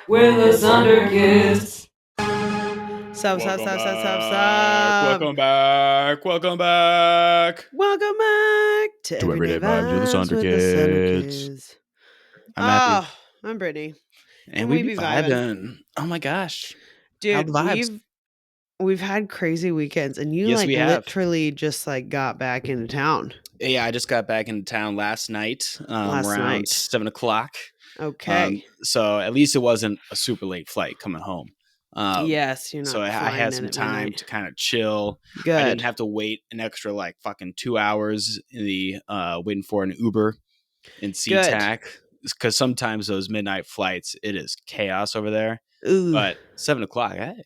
We're the Sunderkids. Sup. Welcome back. Welcome back to To Everyday Everyday Vibes with the Vibes with the Sunderkids. Sunderkids. I'm Matthew. I'm Brittany. And we we be vibing. Oh my gosh. How Dude, the vibes? we've had crazy weekends, and you Yes, we have. literally just got back into town. Yeah, I just got back into town last night, Last around night. 7 o'clock. Okay. So at least it wasn't a super late flight coming home. Yes, you're not. So I flying had in some at time midnight. to kind of chill. Good. I didn't have to wait an extra fucking 2 hours in the waiting for an Uber in SeaTac, because sometimes those midnight flights, it is chaos over there. Ooh, But 7 o'clock, hey,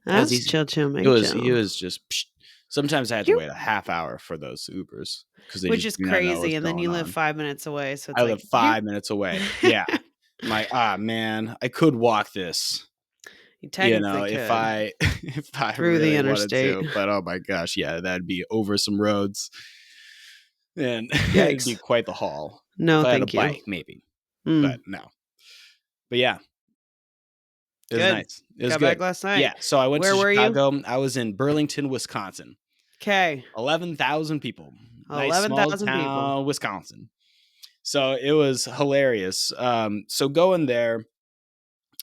that's easy. chill. It was just. Psh. Sometimes I had to wait a half hour for those Ubers because which is crazy, and then you live 5 minutes away, so it's I live 5 minutes away. Yeah, I'm like, man, I could walk this. You technically could. if I through really the interstate, wanted to, but oh my gosh, yeah, that'd be over some roads, and it'd be Yikes. quite the haul. No, if I had thank a you. bike, maybe, but no. But yeah, it was nice. It was Got good. back last night. Yeah, so I went Where to were Chicago. you? I was in Burlington, Wisconsin. Okay. 11,000 people. Nice 11,000 small town, people. Wisconsin. So it was hilarious. So going there,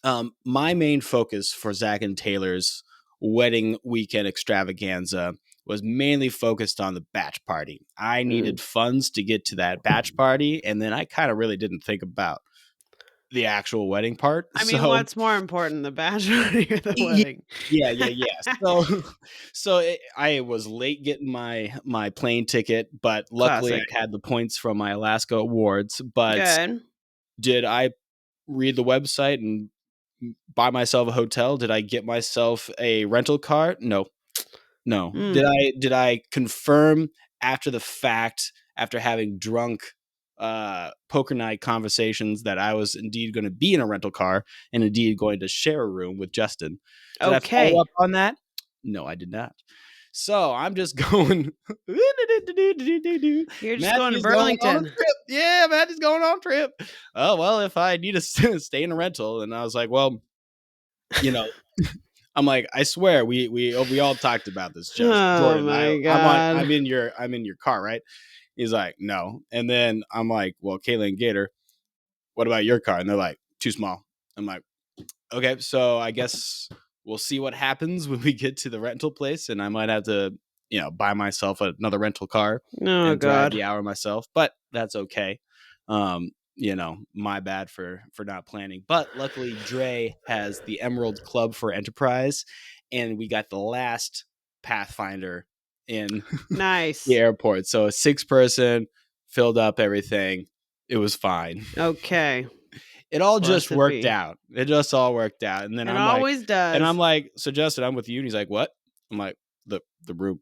my main focus for Zach and Taylor's wedding weekend extravaganza was mainly focused on the batch party. I needed funds to get to that batch party, and then I kind of really didn't think about the actual wedding part. I mean, what's more important, the batch party or the wedding? Yeah. I was late getting my plane ticket, but luckily Classic. I had the points from my Alaska awards. But Good. did I read the website and buy myself a hotel? Did I get myself a rental car? No. Did I confirm after the fact, after having drunk poker night conversations, that I was indeed going to be in a rental car and indeed going to share a room with Justin? Did I follow up on that? No, I did not. So I'm just going. You're just going to Burlington. Yeah, Matthew's going on a trip. Oh, well, if I need to stay in a rental. And I was like, well, I'm like, I swear we all talked about this, Just Jordan. My God. I'm in your car, right? He's like, no. And then I'm like, well, Kayla and Gator, what about your car? And they're like, too small. I'm like, okay, so I guess we'll see what happens when we get to the rental place, and I might have to, buy myself another rental car and drive the hour myself. But that's okay. My bad for not planning. But luckily, Dre has the Emerald Club for Enterprise, and we got the last Pathfinder in nice the airport. So a 6-person, filled up everything. It was fine. Okay. It all just worked out. It just all worked out. And then it always does. And I'm like, so Justin, I'm with you. And he's like, what? I'm like, the room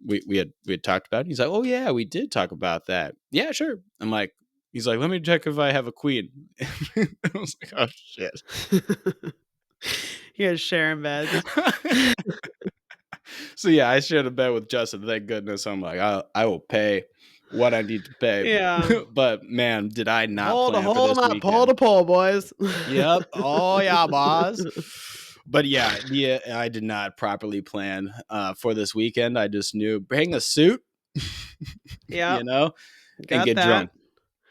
we had talked about. And he's like, oh yeah, we did talk about that. Yeah, sure. I'm like, he's like, let me check if I have a queen. I was like, oh shit. You're sharing beds. So yeah, I shared a bed with Justin. Thank goodness. I'm like, I will pay what I need to pay. Yeah. But man, did I not hold plan for this weekend. Pull to pull, boys. Yep. Oh yeah, boss. But yeah, I did not properly plan for this weekend. I just knew bring a suit, yeah, and get drunk,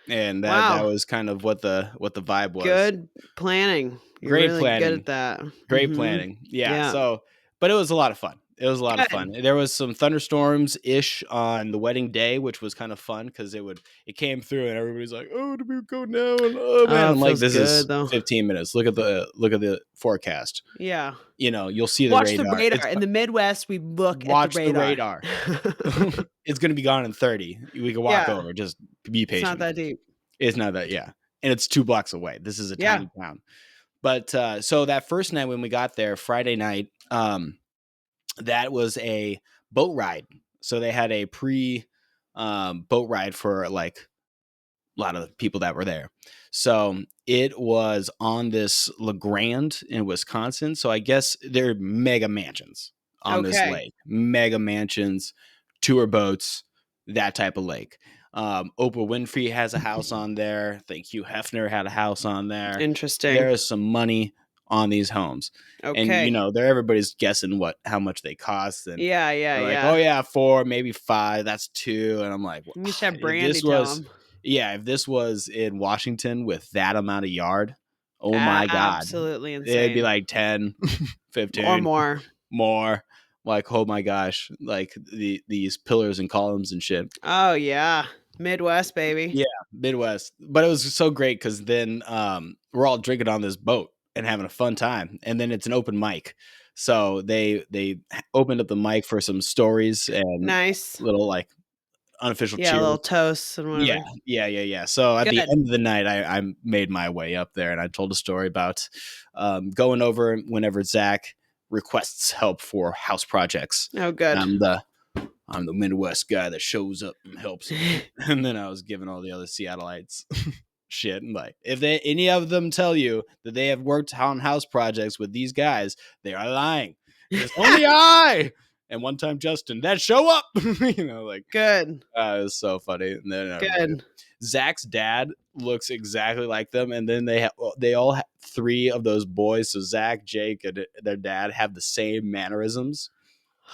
and that was kind of what the vibe was. Good planning. You're Great really planning. good at that. Great planning. Yeah. So, but it was a lot of fun. It was a lot of fun. There was some thunderstorms-ish on the wedding day, which was kind of fun because it came through and everybody's like, "Oh, do we go now?" And oh man, I'm like, "This is 15 minutes. Look at the forecast." Yeah. You'll see the radar. Watch the radar. In the Midwest, we look at the radar. It's going to be gone in 30. We can walk over. Just be patient. It's not that deep. It's not that, yeah. And it's 2 blocks away. This is a tiny town. But so that first night when we got there, Friday night, that was a boat ride. So they had a pre boat ride for like a lot of the people that were there. So it was on this LeGrand in Wisconsin. So I guess they're mega mansions on this lake. Mega mansions, tour boats, that type of lake. Oprah Winfrey has a house on there. I think Hugh Hefner had a house on there. Interesting. There is some money on these homes. And Okay. everybody's guessing how much they cost, and Yeah. they're like, oh yeah, 4, maybe 5, that's 2. And I'm like, You should have if Brandy this tell was him. if this was in Washington with that amount of yard, oh my God, Absolutely it'd be insane. like 10, 15 Or more. more. Like, oh my gosh, like these pillars and columns and shit. Oh yeah. Midwest, baby. Yeah, Midwest. But it was so great because then we're all drinking on this boat and having a fun time, and then it's an open mic. So they opened up the mic for some stories and Nice. little like unofficial Yeah, little cheers. toasts and whatever. Yeah. So at the Good. end of the night, I made my way up there and I told a story about going over whenever Zach requests help for house projects. Oh, good. I'm the Midwest guy that shows up and helps. And then I was giving all the other Seattleites shit. And like, if any of them tell you that they have worked on house projects with these guys, they are lying. It's only I and one time Justin that show up. Like Good. it was so funny. And then Good. Zach's dad looks exactly like them, and then they all have 3 of those boys. So Zach, Jake, and their dad have the same mannerisms.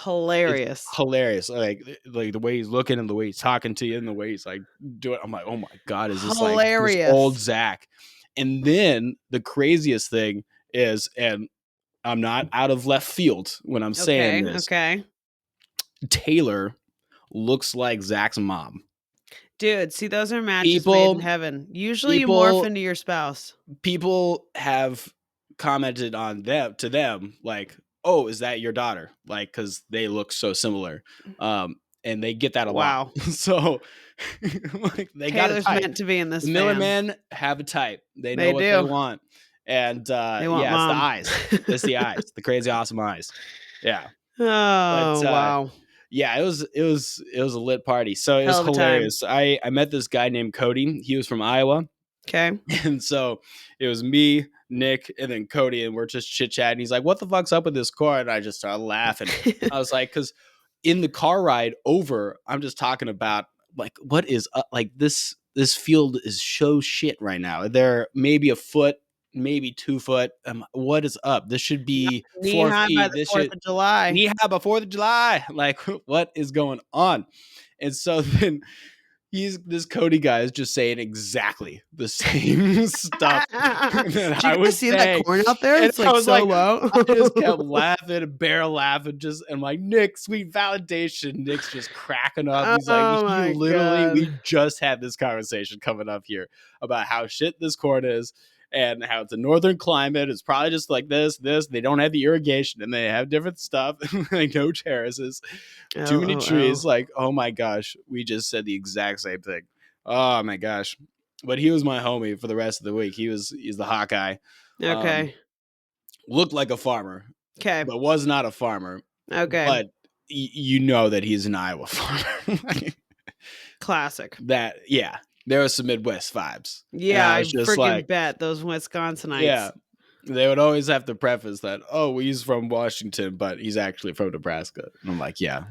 Hilarious. It's hilarious. Like the way he's looking and the way he's talking to you and the way he's like doing. I'm like, oh my God, is this like this old Zach? And then the craziest thing is, and I'm not out of left field when I'm saying this. Okay. Taylor looks like Zach's mom. Dude, see, those are matches made in heaven. Usually you morph into your spouse. People have commented on them like, oh, is that your daughter? Like, because they look so similar. And they get that a lot. So like, they got a type. Meant to be in this. The Miller men have a type. They know what they want. And they want mom. It's the eyes. It's the eyes. The crazy awesome eyes. Yeah. Oh, wow. Yeah, it was a lit party. So it was hilarious. I met this guy named Cody. He was from Iowa. Okay. And so it was me, Nick, and then Cody, and we're just chit-chatting. He's like, what the fuck's up with this car? And I just started laughing. I was like, because in the car ride over, I'm just talking about like, what is up? Like this field is so shit right now. They're maybe a foot, maybe 2 foot. What is up? This should be 4 feet. By the 4th of July. Knee high by 4th of July. Like, what is going on? And so then this Cody guy is just saying exactly the same stuff that I was see saying. That corn out there? It's like so low. I just kept laughing, barrel laughing, and like, Nick, sweet validation. Nick's just cracking up. He's like, we just had this conversation coming up here about how shit this corn is. And how it's a northern climate. It's probably just like this. They don't have the irrigation and they have different stuff. Like no terraces, too many trees. Like, oh my gosh, we just said the exact same thing. Oh my gosh. But he was my homie for the rest of the week. He's the Hawkeye. Okay. Looked like a farmer. Okay. But was not a farmer. Okay. But you know that he's an Iowa farmer. Classic. There was some Midwest vibes. Yeah, I freaking bet those Wisconsinites. Yeah. They would always have to preface that, oh, he's from Washington, but he's actually from Nebraska. And I'm like, yeah,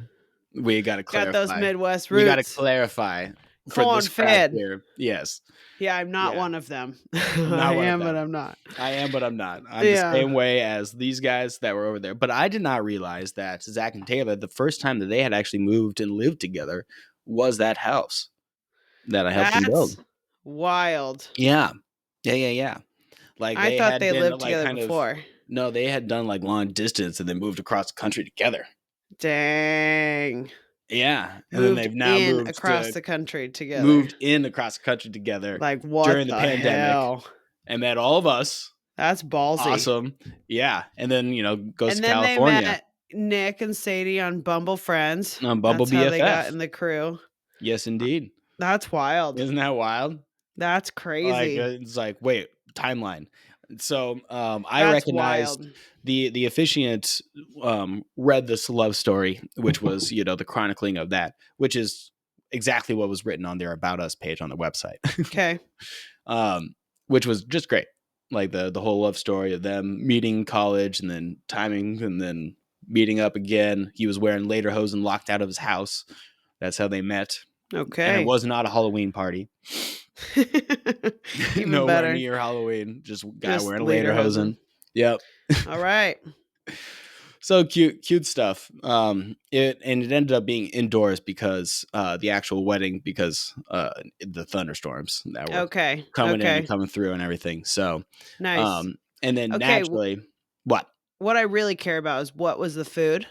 we got to clarify. Got those Midwest roots. We got to clarify for this crowd here. Yes. Yeah, I'm not one of them. I am, but I'm not. I'm the same way as these guys that were over there. But I did not realize that Zach and Taylor, the first time that they had actually moved and lived together was that house that I helped them build. Wild. Yeah. Like I thought they lived together before. No, they had done like long distance and then moved across the country together. Dang. Yeah. And then they've now moved across the country together. Moved in across the country together. Like what during the pandemic. Hell? And met all of us. That's ballsy. Awesome. Yeah. And then, goes to California. And then they met Nick and Sadie on Bumble Friends. On Bumble That's BFF. how they got in the crew. Yes, indeed. That's wild. Isn't that wild? That's crazy. It's like, wait, timeline. So I recognized the officiant read this love story, which was, the chronicling of that, which is exactly what was written on their About Us page on the website. Okay. Which was just great. Like the whole love story of them meeting in college and then timing and then meeting up again. He was wearing lederhosen locked out of his house. That's how they met. Okay. And it was not a Halloween party. Even Nowhere better. near Halloween. Just guy wearing lederhosen. Yep. All right. So cute stuff. It ended up being indoors because the actual wedding, because the thunderstorms that were coming in and coming through and everything. So nice. And then naturally, what I really care about is what was the food?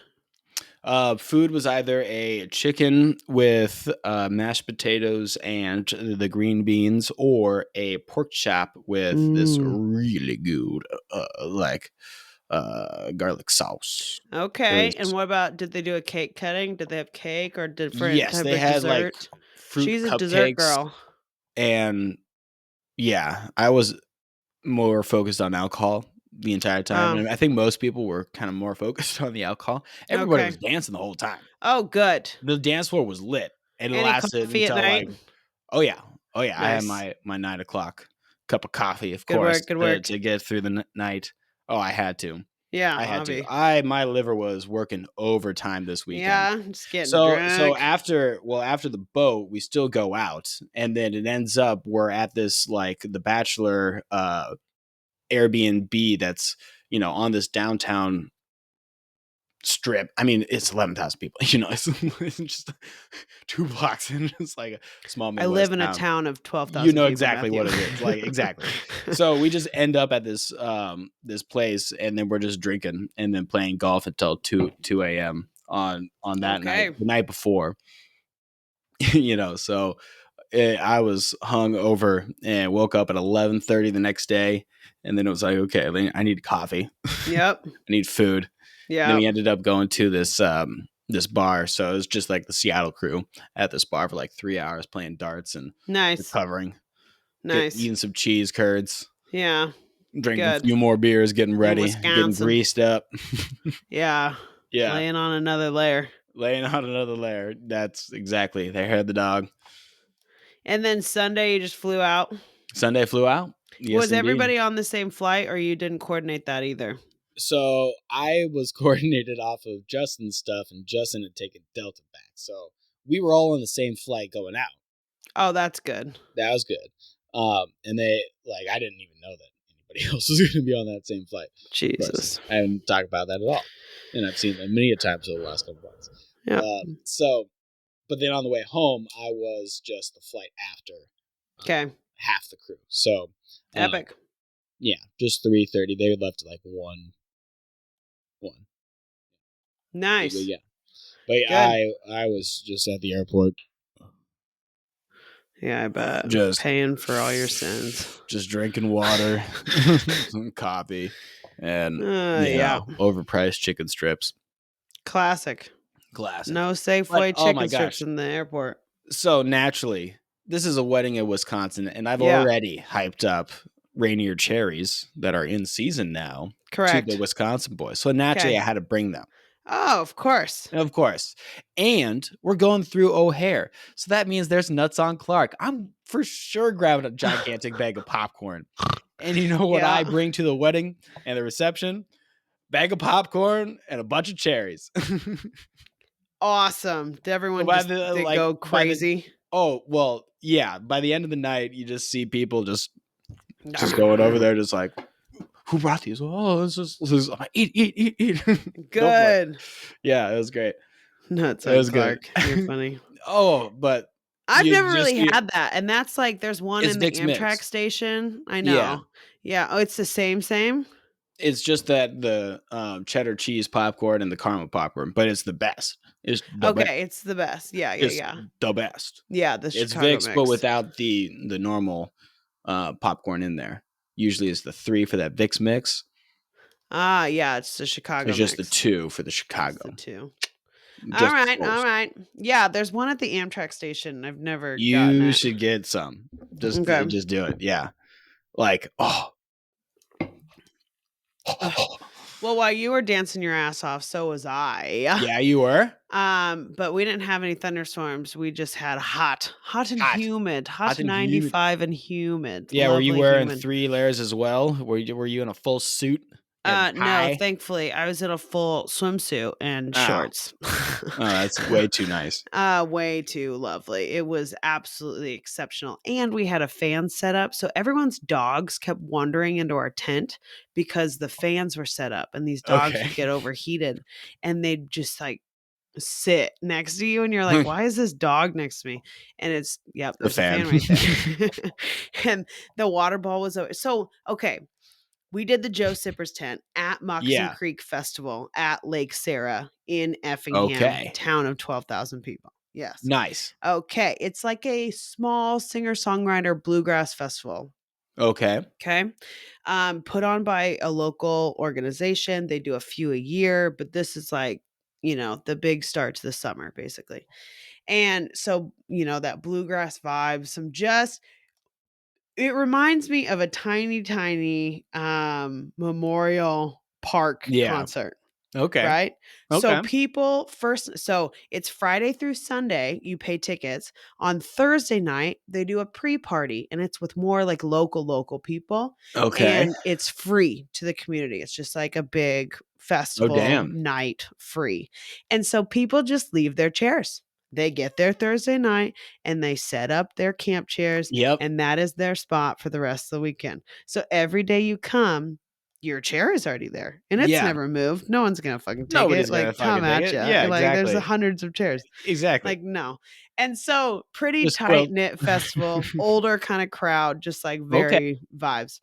Food was either a chicken with mashed potatoes and the green beans, or a pork chop with this really good garlic sauce. Okay. And what about, did they do a cake cutting? Did they have cake or different type they of had dessert? fruit She's a cupcakes, dessert girl. And yeah, I was more focused on alcohol the entire time. And I think most people were kind of more focused on the alcohol. Everybody was dancing the whole time. Oh, good. The dance floor was lit. And it Any lasted coffee until at night? oh yeah. Nice. I had my 9 o'clock cup of coffee, of good course, work. To get through the night. Oh, I had to. Yeah, I had to. My liver was working overtime this weekend. Yeah, just getting drunk. So after the boat, we still go out, and then it ends up we're at this the Bachelor Airbnb that's on this downtown strip. I mean, it's 11,000 people. It's just 2 blocks and it's like a small Midwest I live in town. A town of 12,000. You know exactly what it is. Exactly. So we just end up at this this place, and then we're just drinking and then playing golf until 2 a.m. on that night, the night before. So I was hung over and woke up at 11:30 the next day, and then it was like, okay, I need coffee. Yep. I need food. Yeah. Then we ended up going to this this bar. So it was just like the Seattle crew at this bar for 3 hours playing darts and recovering. Eating some cheese curds. Yeah. Drinking a few more beers, getting ready, getting greased up. Yeah. Laying on another layer. That's exactly. They heard the dog. And then Sunday you just flew out? Sunday flew out. Yes, was everybody on the same flight, or you didn't coordinate that either? So I was coordinated off of Justin's stuff, and Justin had taken Delta back. So we were all on the same flight going out. Oh, that's good. That was good. And they I didn't even know that anybody else was going to be on that same flight. Jesus. I haven't talked about that at all. And I've seen them many times over the last couple months. Yeah. But then on the way home, I was just the flight after. Half the crew. So epic. Yeah, just 3:30. They left at 1. Nice. Yeah. But I was just at the airport. Yeah, I bet. Just paying for all your sins. Just drinking water, some coffee, and overpriced chicken strips. Classic. No Safeway chicken strips in the airport. So naturally, this is a wedding in Wisconsin, and I've already hyped up Rainier cherries that are in season now. Correct. To the Wisconsin boys. So naturally, I had to bring them. Oh, of course. Of course. And we're going through O'Hare. So that means there's nuts on Clark. I'm for sure grabbing a gigantic bag of popcorn. And you know what I bring to the wedding and the reception? Bag of popcorn and a bunch of cherries. Awesome. Did everyone just go crazy? Well, yeah. By the end of the night, you just see people just going over there just who brought these? Oh, this is eat. Good. Yeah, it was great. Nuts on Clark. You're funny. But I've never really had that. And that's there's one in the Amtrak station. I know. Yeah. Oh, it's the same? It's just that the cheddar cheese popcorn and the caramel popcorn, but it's the best. It's the best. Yeah. The best. Yeah, it's Vicks, but without the normal popcorn in there. Usually it's the 3 for that Vicks mix. Yeah, it's the Chicago It's just the 2 for the Chicago. It's the 2. All right. Yeah, there's one at the Amtrak station. I've never gotten it. You should get some. Just do it. Yeah. Well, while you were dancing your ass off, so was I. Yeah, you were. But we didn't have any thunderstorms. We just had hot and humid, hot 95 and humid. Yeah, were you wearing 3 layers as well? Were you in a full suit? No, thankfully, I was in a full swimsuit and shorts. Oh, that's way too nice. Way too lovely. It was absolutely exceptional. And we had a fan set up. So everyone's dogs kept wandering into our tent because the fans were set up and these dogs would get overheated and they'd just like sit next to you and you're like, why is this dog next to me? And it's, yep, there's a fan right there. And the water ball was over. So, okay. We did the Joe Sippers tent at Moccasin Creek Festival at Lake Sarah in Effingham, town of 12,000 people. Yes. Nice. Okay. It's like a small singer-songwriter bluegrass festival. Okay. Put on by a local organization. They do a few a year, but this is like, the big start to the summer, basically. And so, that bluegrass vibe, it reminds me of a tiny, tiny Memorial Park concert. Okay. Right? So so it's Friday through Sunday, you pay tickets. On Thursday night, they do a pre-party and it's with more like local people. Okay. And it's free to the community. It's just like a big festival night free. And so people just leave their chairs. They get there Thursday night and they set up their camp chairs. And that is their spot for the rest of the weekend. So every day you come, your chair is already there and it's never moved. No one's going to fucking take it. Like, come at you. Yeah, like, exactly. there's hundreds of chairs. Exactly. Like, no. And so pretty tight-knit festival, older kind of crowd, just like very vibes.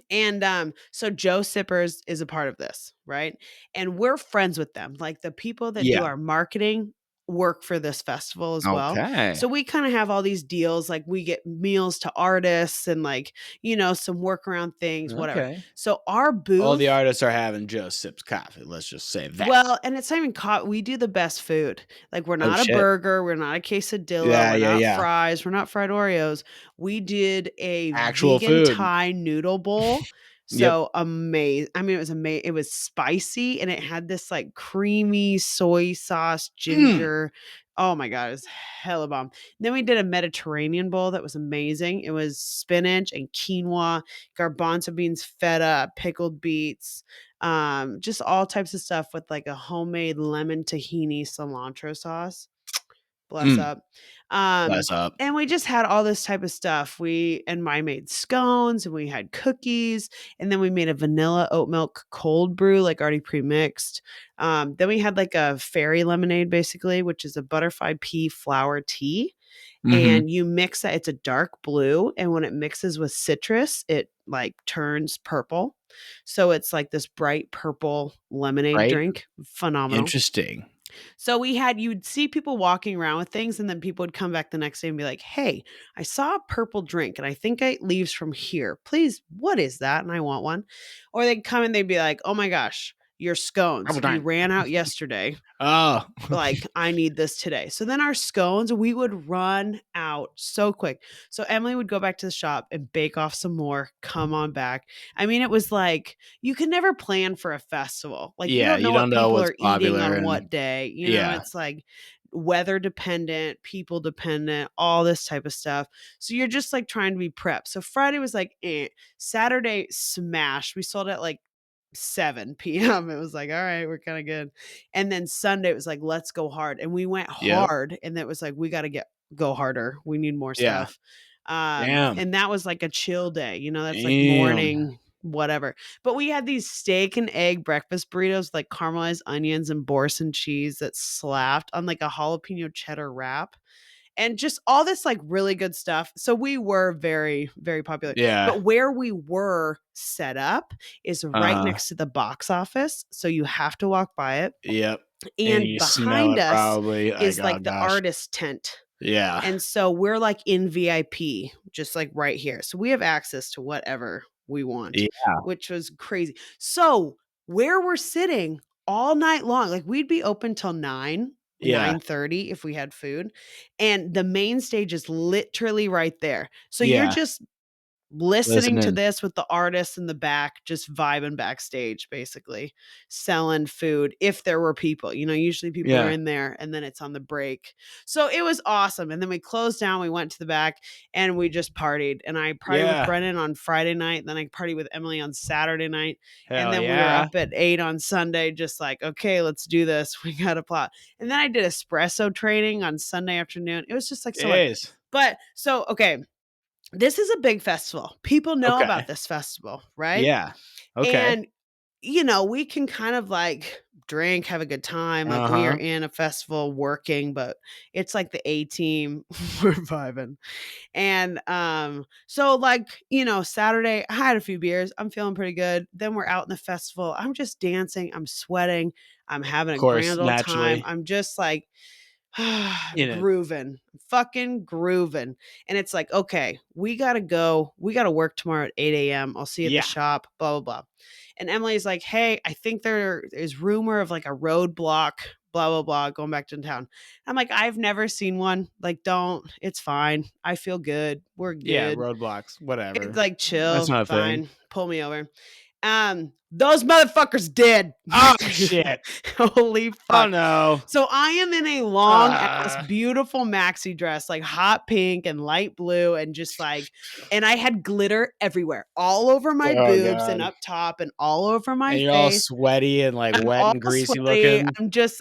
And so Joe Sippers is a part of this, right? And we're friends with them. Like the people that do our marketing work for this festival as well. So we kind of have all these deals, like we get meals to artists and like, some workaround things, whatever. So our booth, all the artists are having Joe Sips coffee. Let's just say that. Well, and it's not even coffee. We do the best food. Like we're not a burger. We're not a quesadilla. We're not fries. We're not fried Oreos. We did a actual vegan food. Thai noodle bowl. So amazing. I mean, it was amazing. It was spicy and it had this like creamy soy sauce, ginger. Oh my God, it was hella bomb. Then we did a Mediterranean bowl that was amazing. It was spinach and quinoa, garbanzo beans, feta, pickled beets, just all types of stuff with like a homemade lemon tahini cilantro sauce. Bless up. Bless up. And we just had all this type of stuff. I made scones and we had cookies. And then we made a vanilla oat milk cold brew, like already pre-mixed. Then we had like a fairy lemonade, basically, which is a butterfly pea flower tea. And you mix that. It's a dark blue. And when it mixes with citrus, it like turns purple. So it's like this bright purple lemonade drink. Phenomenal. Interesting. So you'd see people walking around with things and then people would come back the next day and be like, hey, I saw a purple drink and I think it leaves from here. Please, what is that? And I want one. Or they'd come and they'd be like, oh my gosh, your scones. We ran out yesterday. Oh, like I need this today. So then our scones, we would run out so quick. So Emily would go back to the shop and bake off some more, come on back. I mean, it was like, you can never plan for a festival. Like you don't know what people are eating on what day. It's like weather dependent, people dependent, all this type of stuff. So you're just like trying to be prepped. So Friday was like, Saturday smashed. We sold at like 7 p.m. It was like, all right, we're kind of good. And then Sunday it was like, let's go hard. And we went hard. And it was like, we got to go harder. We need more stuff. And that was like a chill day, that's like morning, whatever. But we had these steak and egg breakfast burritos, like caramelized onions and Boursin cheese that slapped on like a jalapeno cheddar wrap. And just all this like really good stuff. So we were very, very popular. Yeah. But where we were set up is right next to the box office. So you have to walk by it. Yep. And behind us is like the artist tent. Yeah. And so we're like in VIP, just like right here. So we have access to whatever we want, which was crazy. So where we're sitting all night long, like we'd be open till 9:30 if we had food. And the main stage is literally right there. So you're just listening to Listening. this with the artists in the back, just vibing backstage, basically selling food. If there were people, usually people are Yeah. in there and then it's on the break. So it was awesome. And then we closed down, we went to the back and we just partied. And I partied with Yeah. Brennan on Friday night. And then I partied with Emily on Saturday night. And Hell then we were yeah. up at 8 on Sunday, just like, okay, let's do this. We got a plot. And then I did espresso training on Sunday afternoon. It was just like so much. Jeez. But so, okay. This is a big festival. People know Okay. about this festival, right? Yeah. Okay. And, we can kind of like drink, have a good time. Like we are in a festival working, but it's like the A team. We're vibing. And so like, Saturday, I had a few beers. I'm feeling pretty good. Then we're out in the festival. I'm just dancing. I'm sweating. I'm having a grand old time. I'm just like, grooving, fucking grooving. And it's like, okay, we got to go. We got to work tomorrow at 8 a.m. I'll see you at the shop, blah, blah, blah. And Emily's like, hey, I think there is rumor of like a roadblock, blah, blah, blah, going back to town. I'm like, I've never seen one. Like, it's fine. I feel good. We're good. Yeah, roadblocks, whatever. It's like, chill, That's not a fine. thing. Pull me over. Those motherfuckers did. Oh shit. Holy fuck. Oh no. So I am in a long ass beautiful maxi dress, like hot pink and light blue, and just like, and I had glitter everywhere, all over my boobs and up top and all over my and you're face. all sweaty and like wet and greasy looking.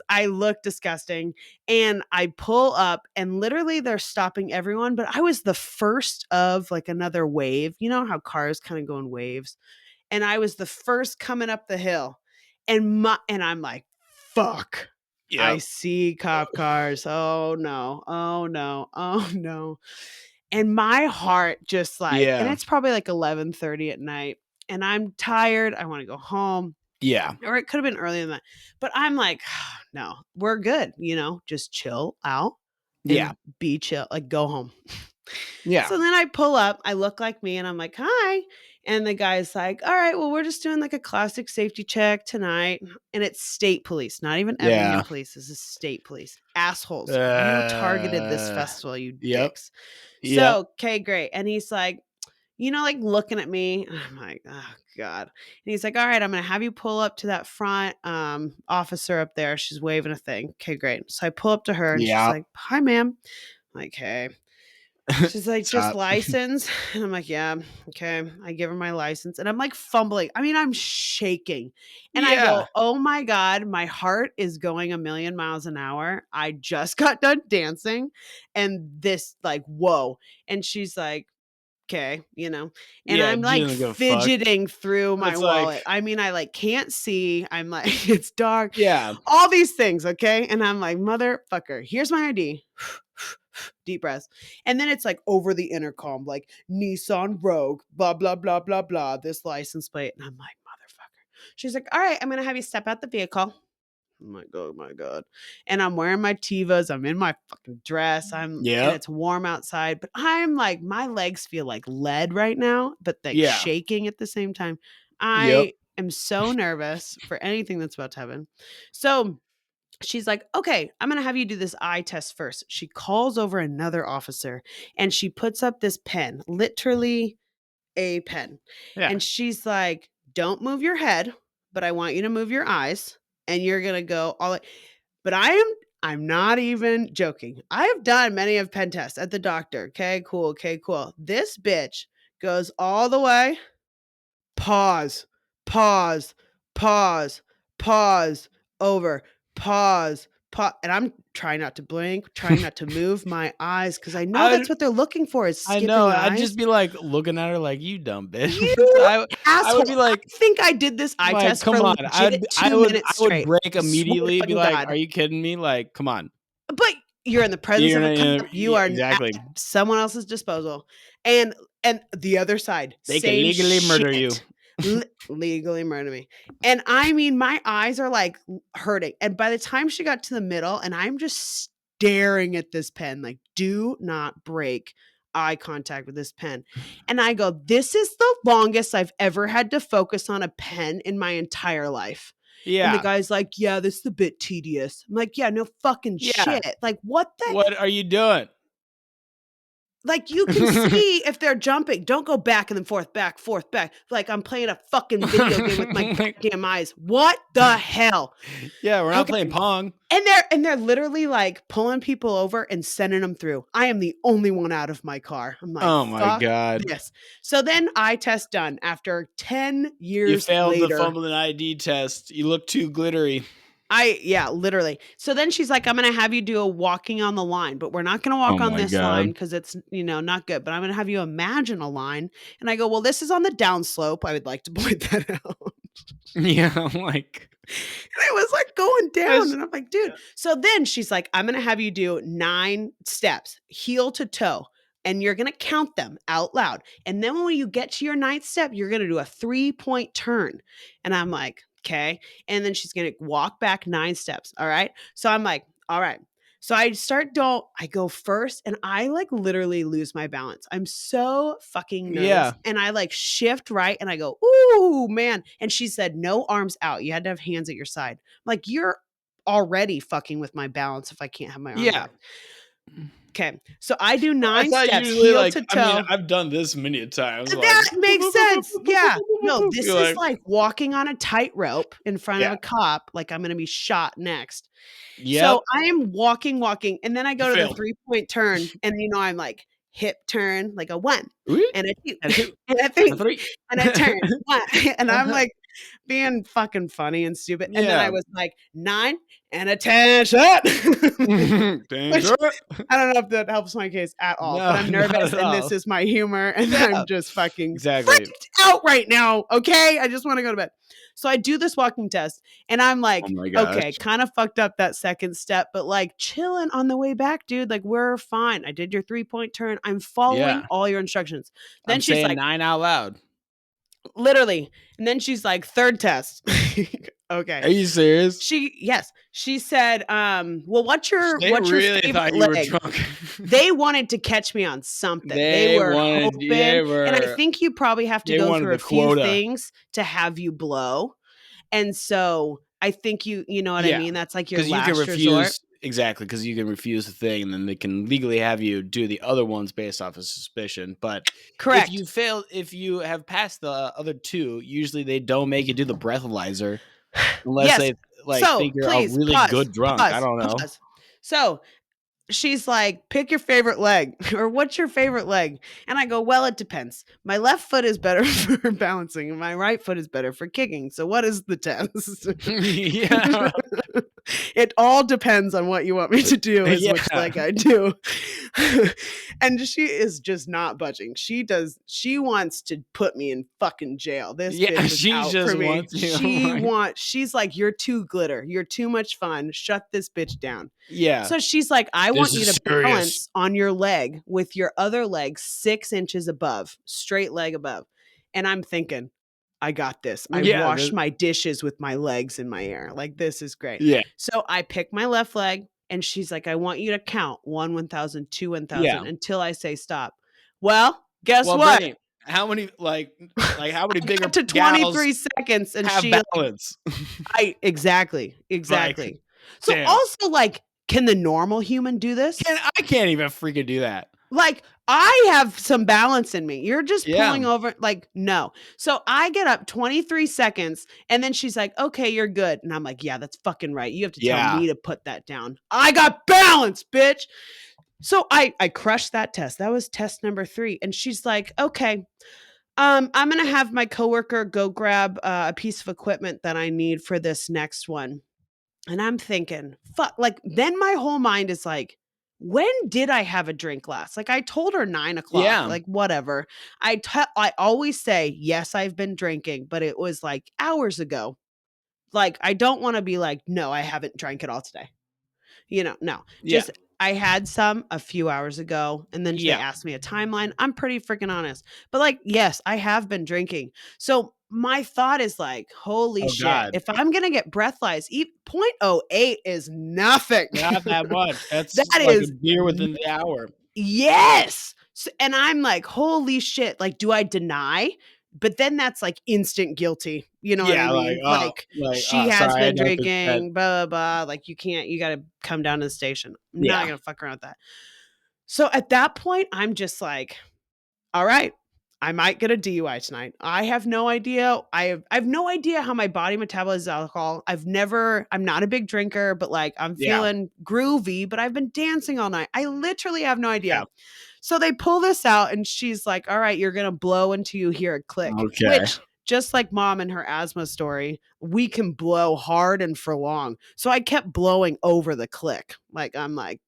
I look disgusting. And I pull up and literally they're stopping everyone, but I was the first of like another wave. You know how cars kind of go in waves? And I was the first coming up the hill. And I'm like, fuck. Yep. I see cop cars. Oh no. Oh no. Oh no. And my heart just like, and it's probably like 11:30 at night. And I'm tired. I want to go home. Yeah. Or it could have been earlier than that. But I'm like, no, we're good. Just chill out. And be chill. Like go home. Yeah. So then I pull up, I look like me and I'm like, hi. And the guy's like, all right, well, we're just doing like a classic safety check tonight. And it's state police, not even Edmonton police. This is state police. Assholes. You targeted this festival, you dicks. So, okay, great. And he's like, like looking at me. I'm like, oh God. And he's like, all right, I'm going to have you pull up to that front officer up there. She's waving a thing. Okay, great. So I pull up to her and she's like, hi, ma'am. I'm like, hey. She's like, just license. And I'm like, yeah, okay. I give her my license and I'm like fumbling. I mean, I'm shaking. And I go, oh my God, my heart is going a million miles an hour. I just got done dancing and this like, whoa. And she's like, okay, and I'm like fidgeting through my wallet. I mean, I like can't see. I'm like, it's dark. Yeah. All these things. Okay. And I'm like, motherfucker, here's my ID. Deep breaths. And then it's like over the intercom, like Nissan Rogue, blah, blah, blah, blah, blah, this license plate. And I'm like, motherfucker. She's like, all right, I'm going to have you step out the vehicle. I'm like, oh my God. And I'm wearing my Tevas. I'm in my fucking dress. And it's warm outside, but I'm like, my legs feel like lead right now, but like shaking at the same time. I am so nervous for anything that's about to happen. So she's like, okay, I'm going to have you do this eye test first. She calls over another officer and she puts up this pen, literally a pen. Yeah. And she's like, don't move your head, but I want you to move your eyes and you're going to go all. But I'm not even joking. I have done many of pen tests at the doctor. Okay, cool. Okay, cool. This bitch goes all the way. Pause, pause, pause, pause, over, pause, and I'm trying not to blink, trying not to move my eyes because I know that's what they're looking for is skipping eyes. I'd just be like looking at her like, you dumb bitch. I would be like, I think I did this eye test come for on. legit 2 minutes straight. I would break immediately, be like, God. Are you kidding me? Like, come on. But you're in the presence of a cop. You are exactly at someone else's disposal. And the other side, they can legally murder you. Legally murder me. And I mean, my eyes are like hurting. And by the time she got to the middle, and I'm just staring at this pen, like, do not break eye contact with this pen. And I go, this is the longest I've ever had to focus on a pen in my entire life. Yeah. And the guy's like, yeah, this is a bit tedious. I'm like, yeah, no fucking shit. Like, what are you doing? Like, you can see if they're jumping. Don't go back and then forth, back. Like I'm playing a fucking video game with my goddamn eyes. What the hell? Yeah, we're not playing Pong. And they're literally like pulling people over and sending them through. I am the only one out of my car. I'm like, oh my God. Yes. So then eye test done after 10 years You failed later. the fumbling ID test. You look too glittery. Yeah, literally. So then she's like, I'm going to have you do a walking on the line, but we're not going to walk on this line because it's, not good. But I'm going to have you imagine a line. And I go, well, this is on the downslope. I would like to point that out. Yeah, I'm like. And it was like going down. And I'm like, dude. Yeah. So then she's like, I'm going to have you do 9 steps, heel to toe. And you're going to count them out loud. And then when you get to your 9th step, you're going to do a 3-point turn. And I'm like, okay. And then she's going to walk back 9 steps. All right. So I'm like, all right. So I go first and I like literally lose my balance. I'm so fucking nervous. Yeah. And I like shift right and I go, ooh, man. And she said, no arms out. You had to have hands at your side. I'm like, you're already fucking with my balance if I can't have my arms out. Okay, so I do 9 steps, heel to toe. I mean, I've done this many times. That makes sense. Yeah. No, this is like walking on a tightrope in front of a cop. Like I'm going to be shot next. Yep. So I am walking. And then I go to the 3-point turn. And, I'm like, hip turn, like a 1 and a 2 and a 3 and a turn. 1. And I'm like being fucking funny and stupid. And then I was like 9 and attention. I don't know if that helps my case at all, but I'm nervous and this is my humor and I'm just fucking freaked out right now. Okay. I just want to go to bed. So I do this walking test and I'm like, okay, kind of fucked up that 2nd step, but like chilling on the way back, dude. Like we're fine. I did your 3-point turn. I'm following all your instructions. Then she's saying like 9 out loud. Literally. And then she's like, 3rd test. Okay. Are you serious? She said, well, what's your really favorite thought you leg? were drunk. They wanted to catch me on something. They were hoping. And I think you probably have to go through a few things to have you blow. And so I think you know what I mean? That's like your last resort. Exactly, because you can refuse the thing and then they can legally have you do the other ones based off of suspicion. But correct. If you have passed the other 2, usually they don't make you do the breathalyzer unless they think you're a really good drunk. I don't know. So she's like, pick your favorite leg or what's your favorite leg? And I go, well, it depends. My left foot is better for balancing and my right foot is better for kicking. So what is the test? Yeah. It all depends on what you want me to do is which leg I do. And she is just not budging. She wants to put me in fucking jail. This bitch is out for me. She's like, you're too glitter. You're too much fun. Shut this bitch down. Yeah. So she's like, I want you to balance on your leg with your other leg 6 inches above, straight leg above. And I'm thinking, I got this. I wash my dishes with my legs in my air. Like, this is great. Yeah. So I pick my left leg and she's like, I want you to count 1, 1,000, 2, 1,000 until I say stop. Well, guess what? Brittany, how many how many bigger to 23 seconds and have balance? Exactly. Like, so damn. Also like, can the normal human do this? I can't even freaking do that. Like, I have some balance in me. You're just pulling over. Like, no. So I get up 23 seconds and then she's like, okay, you're good. And I'm like, yeah, that's fucking right. You have to tell me to put that down. I got balance, bitch. So I crushed that test. That was test number 3. And she's like, okay, I'm going to have my coworker go grab a piece of equipment that I need for this next one. And I'm thinking, fuck, like, then my whole mind is like, when did I have a drink last? Like, I told her 9 o'clock, like, whatever. I always say, yes, I've been drinking, but it was like hours ago. I don't want to be like, no, I haven't drank at all today. No, just I had some a few hours ago and then they asked me a timeline. I'm pretty freaking honest, but yes, I have been drinking. So my thought is like, holy shit, God. If I'm going to get breathalyzed, 0.08 is nothing. Not that much. That is a beer within the hour. Yes. So, and I'm like, holy shit. Like, do I deny? But then that's like instant guilty. You know what I mean? She has been drinking, blah, blah, blah. Like, you got to come down to the station. I'm not going to fuck around with that. So at that point, I'm just like, all right, I might get a DUI tonight. I have no idea. I have no idea how my body metabolizes alcohol. I'm not a big drinker, but like I'm Yeah. feeling groovy, but I've been dancing all night. I literally have no idea. Yeah. So they pull this out and she's like, all right, you're going to blow until you hear a click, Okay. which just like mom and her asthma story, we can blow hard and for long. So I kept blowing over the click. Like, I'm like,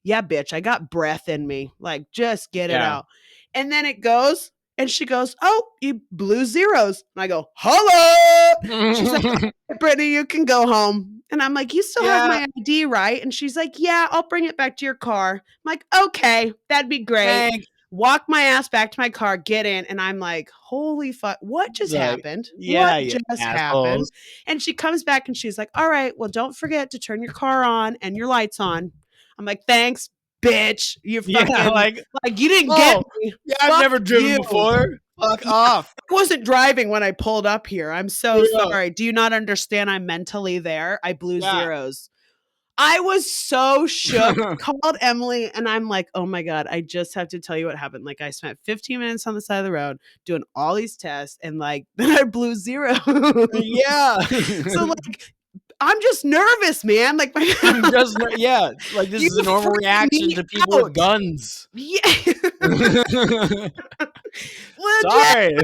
yeah, bitch, I got breath in me. Like, just get it Yeah. out. And then it goes, and she goes, oh, you blew zeros. And I go, hello. She's like, Brittany, you can go home. And I'm like, you still have my ID, right? And she's like, yeah, I'll bring it back to your car. I'm like, okay, that'd be great. Thanks. Walk my ass back to my car, get in. And I'm like, holy fuck, what just happened? What just happened? And she comes back and she's like, all right, well, don't forget to turn your car on and your lights on. I'm like, thanks, bitch. You fucking like you didn't get me. Yeah, I've never driven before. Fuck off. I wasn't driving when I pulled up here. I'm so sorry. Do you not understand? I'm mentally there. I blew zeros. I was so shook. Called Emily and I'm like, oh my God, I just have to tell you what happened. Like I spent 15 minutes on the side of the road doing all these tests and like then I blew zero. Yeah. So like I'm just nervous, man. Like I'm just like this is a normal reaction to people with guns. Yeah. Sorry.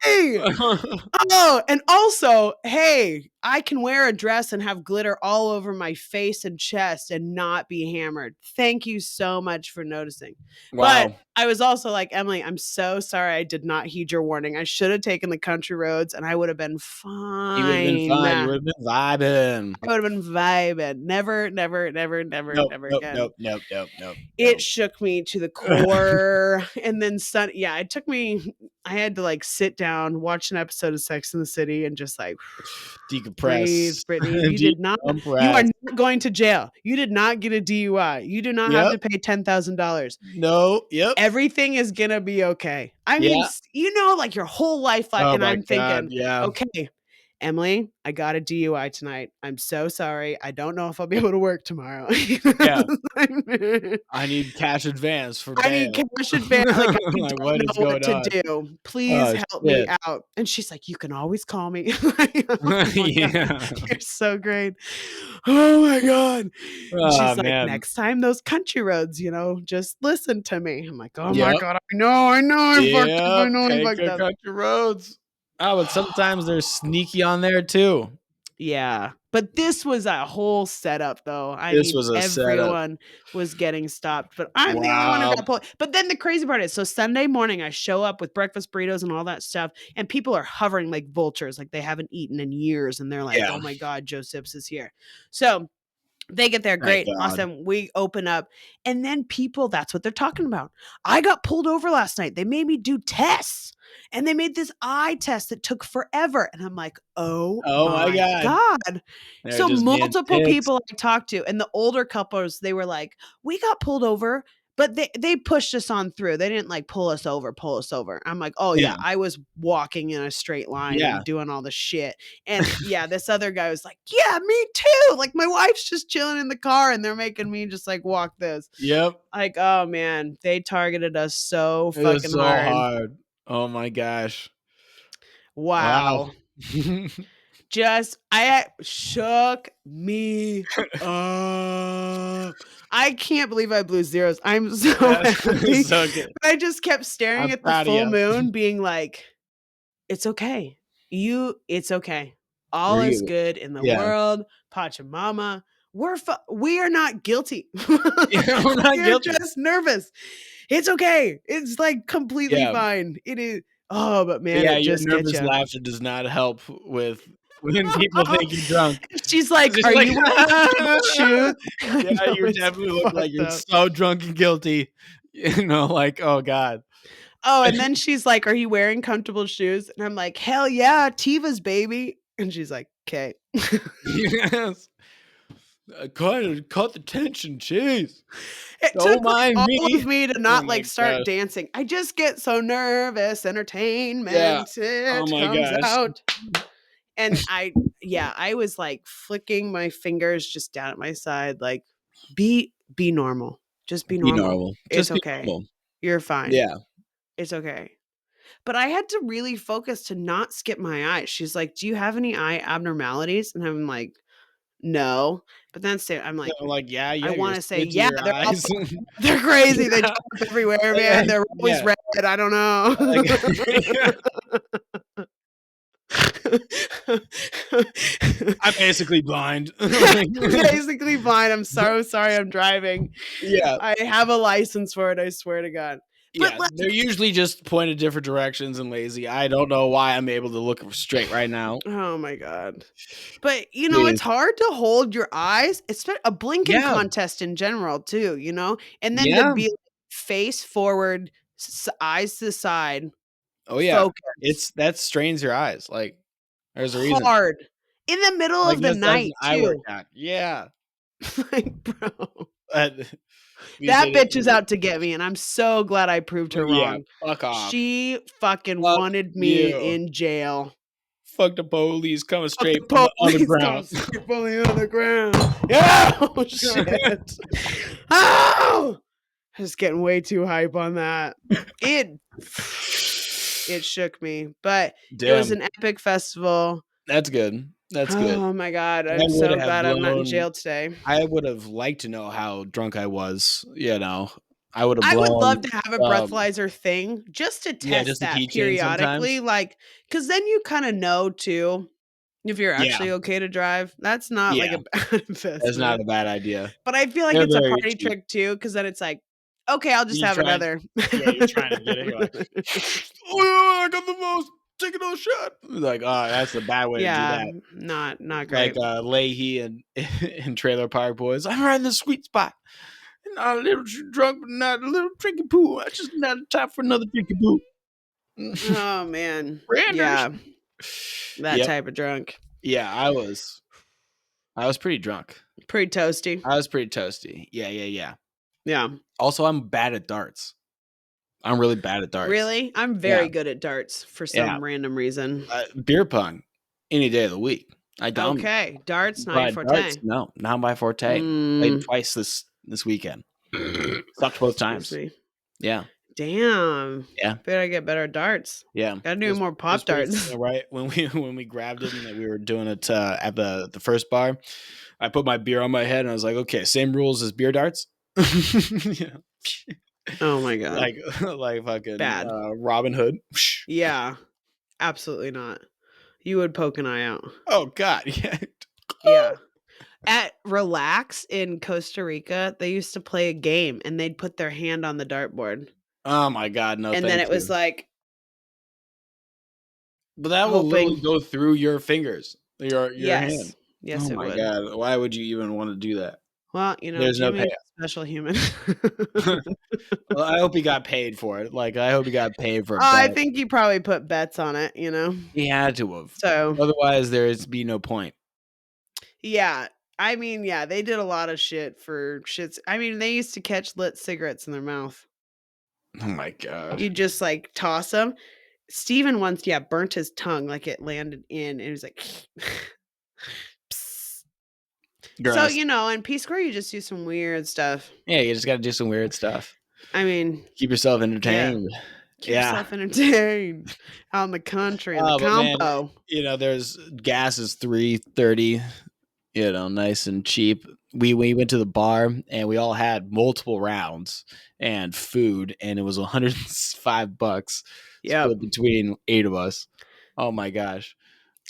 Oh, and also, hey, I can wear a dress and have glitter all over my face and chest and not be hammered. Thank you so much for noticing. Wow. But I was also like, Emily, I'm so sorry I did not heed your warning. I should have taken the country roads and I would have been fine. You would have been fine. You would have been vibing. I would have been vibing. Never again. Nope. It shook me to the core. And then it took me, I had to like sit down, watch an episode of Sex and the City and just like decompress. Breathe, Brittany. You did not. You are not going to jail. You did not get a DUI. You do not have to pay $10,000. No. Yep. Everything is gonna be okay. I mean, like your whole life, and I'm thinking, okay, Emily, I got a DUI tonight. I'm so sorry. I don't know if I'll be able to work tomorrow. I need cash advance for bail. I need cash advance. Like, I don't know what to do. Please help me out. And she's like, you can always call me. You're so great. Oh my God. She's like, next time those country roads, just listen to me. I'm like, oh my God, I know. I fucked up. I know I fucked up. Country roads. Oh, but sometimes they're sneaky on there too. Yeah. But this was a whole setup, though. Everyone was getting stopped, but I'm the only one who got pulled. But then the crazy part is, so Sunday morning, I show up with breakfast burritos and all that stuff, and people are hovering like vultures, like they haven't eaten in years, and they're like, oh my God, Joe Sips is here. So they get there, great, awesome. We open up, and then people, that's what they're talking about. I got pulled over last night. They made me do tests. And they made this eye test that took forever. And I'm like, oh my God. So multiple people I talked to, and the older couples, they were like, we got pulled over, but they pushed us on through. They didn't like pull us over. I'm like, oh yeah, I was walking in a straight line and doing all the shit. And this other guy was like, yeah, me too. Like my wife's just chilling in the car and they're making me just like walk this. Yep. Like, oh man, they targeted us so fucking hard. Oh my gosh. Wow. I shook me up. I can't believe I blew zeros. I'm so happy. So good. But I just kept staring at the full moon being like, it's okay. It's okay. All is good in the world. Pachamama. We are not guilty. We're not guilty. Just nervous. It's okay. It's like completely fine. It is. Oh, but man, it just your nervous laughter does not help with when people think you're drunk. She's like, "Are you wearing shoes?" Yeah, you definitely look like you're so drunk and guilty. Like, oh God. Oh, and then she's like, "Are you wearing comfortable shoes?" And I'm like, "Hell yeah, Tevas, baby." And she's like, "Okay." Yes. Cut the tension, jeez. It took all of me to not start dancing. I just get so nervous. Entertainment, it comes out. And I was like flicking my fingers just down at my side, like, be normal. Just be Be normal. normal. It's Just be okay. normal. You're fine. Yeah. It's okay. But I had to really focus to not skip my eyes. She's like, "Do you have any eye abnormalities?" And I'm like, "No." But then I'm like, I'm like, yeah, you I have your want to say, "Yeah, squintier they're all eyes. they're crazy. They Yeah. jump everywhere, Yeah, man. They're always yeah. red. I don't know." Like, yeah. I'm basically blind. Like, I'm basically blind. I'm so sorry. I'm driving. yeah. I have a license for it. I swear to God. But Yeah, like, they're usually just pointed different directions and lazy. I don't know why I'm able to look straight right now. oh my God. But it's Please. hard to hold your eyes. It's a blinking Yeah. contest in general too, and then to Yeah. be face forward, eyes to the side, Oh yeah. focus, That strains your eyes. Like there's a reason. hard in the middle Like of the that's an night eye too. workout. Yeah. Like, bro, Uh, we that did it. bitch is out to get me, and I'm so glad I proved her Yeah. wrong. Fuck off. She fucking Fuck wanted me you. in jail. Fuck the police coming Fuck straight from the the police come underground. straight from the underground. Yeah. Oh shit. Oh, just getting way too hype on that. It shook me, but it was Damn. an epic festival. That's good. That's good. Oh my God. I I'm would so have glad I'm not in blown. jail today. I would have liked to know how drunk I was. I would have I would love blown. to have a Um, breathalyzer thing just to yeah, test just a that keychain periodically. sometimes. Like, because then you kind of know too if you're Yeah, actually okay to drive. That's not like yeah, a bad that's not investment. a bad idea. But I feel like They're it's a very party cheap. trick too, because then it's like, okay, I'll just You have try, another. yeah, you're trying to get it. You're like, oh, I got the most. Take another shot. Like, oh, that's a bad way to do yeah, that. not Like great. Leahy and Trailer Park Boys. I'm right in the sweet spot. Not a little drunk, but not a little drinking poo. I just not time for another drinking poo. Oh man, Randers. yeah, that Yep. type of drunk. Yeah, I was pretty drunk. Pretty toasty. I was pretty toasty. Yeah. Yeah, Also, I'm bad at darts. I'm really bad at darts. really, I'm Yeah, very good at darts for yeah. some random reason. Beer pong, any day of the week. I dominate. Okay, darts, not your But darts, forte. no, not my forte. Played twice this weekend. Sucked both Excuse times. me. Yeah, Damn. yeah, Better get better at darts. yeah. Gotta do It more was pop pretty darts. funny, right when we grabbed it and we were doing it at the first bar. I put my beer on my head and I was like, okay, same rules as beer darts. Yeah. Oh my God. like fucking Bad. Robin Hood. Yeah, absolutely not. You would poke an eye out. Oh God, yeah. Yeah. At Relax in Costa Rica, they used to play a game and they'd put their hand on the dartboard. Oh my God, no, And then thank it was you. like But that will literally hoping. go through your fingers, your hand. Yes. Yes, Oh it my would. God, why would you even want to do that? Well, There's no Jimmy's payoff. a special human. Well, I hope he got paid for it. Like I hope he got paid for a I bet. think he probably put bets on it, He had to have. So, Otherwise, there'd be no point. yeah. I mean, yeah, they did a lot of shit for shits. I mean, they used to catch lit cigarettes in their mouth. Oh my God. You just like toss them. Steven once, burnt his tongue like it landed in, and it was like, psst. So, Gross. in Peace Corps, you just do some weird stuff. Yeah, you just got to do some weird stuff. I mean, Keep yourself entertained. keep yourself entertained out in the country, in the Oh, but man, compo. there's gas is $3.30. Nice and cheap. We went to the bar and we all had multiple rounds and food, and it was $105 Yep. split between 8 of us. Oh my gosh.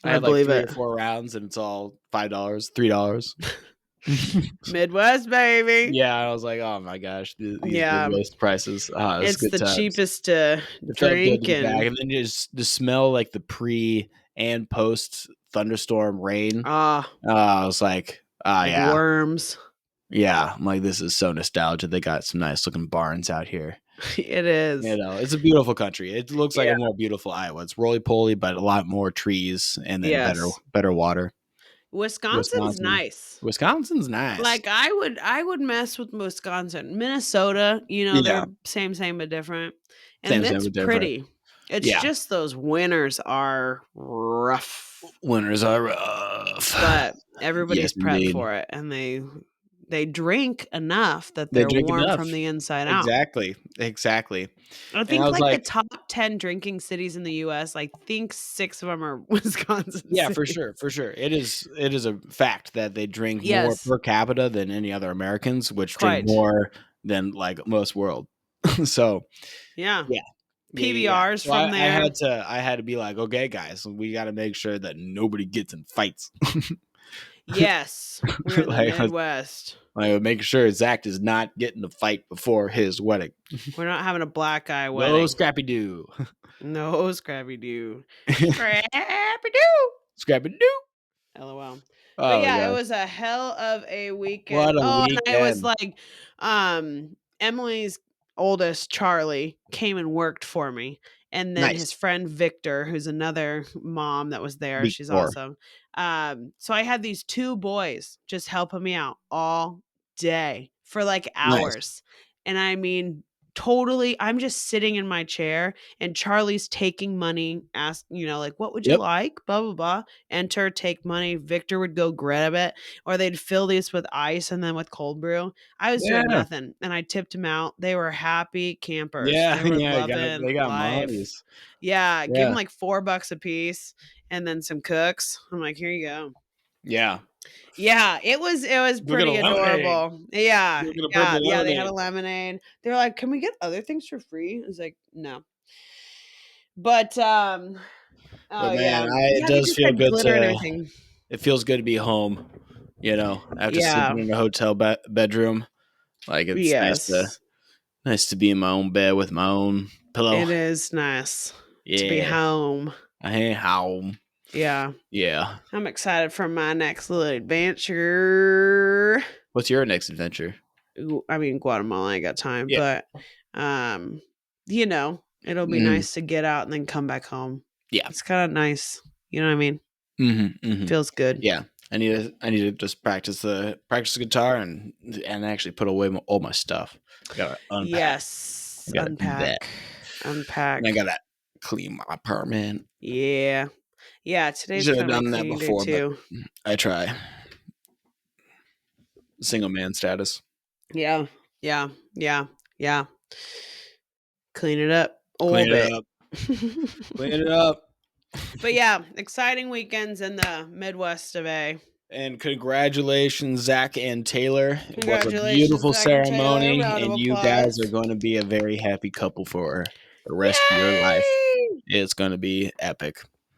I I had like believe 3 it. or 4 rounds and it's all $5, $3. Midwest, baby. Yeah, I was like, oh my gosh, these Yeah. Midwest prices. It's It's good the times. cheapest to It felt good to drink be back, and and then just the smell, like the pre and post thunderstorm rain. I was like, yeah, worms. yeah. I'm like, this is so nostalgic. They got some nice looking barns out here. It is. It's a beautiful country. It looks like a more beautiful Iowa. It's roly poly, but a lot more trees and then better water. Wisconsin's nice. Wisconsin's nice. Like I would mess with Wisconsin. Minnesota, they're same but different. And it's pretty. It's just those winters are rough. Winters are rough. But everybody's Yes, prepped indeed. for it and they they drink enough that They they're drink warm enough. from the inside out. Exactly. I And think I was like the like, top 10 drinking cities in the US, I think 6 of them are Wisconsin yeah, City. for sure. It is a fact that they drink more Yes, per capita than any other Americans, which drink quite. more than like most world. So Yeah. yeah. PBRs So from there. I had to be like, okay, guys, we got to make sure that nobody gets in fights. Yes, we're in the like, Midwest. making sure Zach does not get in a fight before his wedding. We're not having a black guy No wedding. Scrappy Doo. No Scrappy Doo. Scrappy Doo. Scrappy Doo. LOL. But Oh my yeah, it gosh. was a hell of a weekend. What a Oh, and I was weekend. like, Emily's oldest, Charlie, came and worked for me. And then his Nice. friend Victor, who's another mom that was there. She's Victor. awesome. So I had these 2 boys just helping me out all day for like Nice. hours. And I mean, totally, I'm just sitting in my chair and Charlie's taking money, like, what would you Yep. like? Blah, blah, blah. Enter, take money. Victor would go grab it, or they'd fill these with ice and then with cold brew. I was doing Yeah. nothing, and I tipped them out. They were happy campers. Yeah. They were Yeah. loving They got life. monies. Yeah, give Yeah. them like $4 a piece, and then some cooks. I'm like, here you go. Yeah. Yeah, it was We'll get a pretty lemonade. adorable. Yeah, We'll get a yeah, purple yeah. They had a lemonade. lemonade. They were like, "Can we get other things for free?" I was like, "No." But oh But yeah, man, yeah. it They does just feel had good glitter and everything. it feels good to be home, after Yeah. sleeping in a hotel bedroom. Like it's Yes. nice to be in my own bed with my own pillow. It is nice to be Yeah. home. I ain't home. Yeah. Yeah. I'm excited for my next little adventure. What's your next adventure? I mean, Guatemala, I got time, Yeah. but it'll be nice to get out and then come back home. Yeah. It's kind of nice. You know what I mean? Mm-hmm. Feels good. Yeah. I need to just practice the guitar and actually put away all my stuff. Gotta unpack. Yes. Gotta do that. Unpack. And I gotta clean my apartment. Yeah. Yeah. Today's Should have kind of done that cleaning day before, too. but I try. Single man status. Yeah. Yeah. Yeah. Yeah. Clean it up a Clean little it bit. up. Clean it up. But yeah, exciting weekends in the Midwest of A. And congratulations, Zach and Taylor. It was a Congratulations, beautiful Zach and Taylor. ceremony, Round of and you applause. guys are going to be a very happy couple for the rest of your life. Yay! It's going to be epic.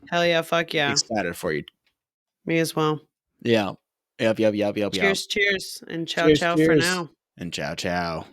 Hell yeah, fuck yeah. Excited for you. Me as well. Yeah. Yep. Cheers, cheers, and ciao, Cheers, ciao for cheers. now. And ciao, ciao.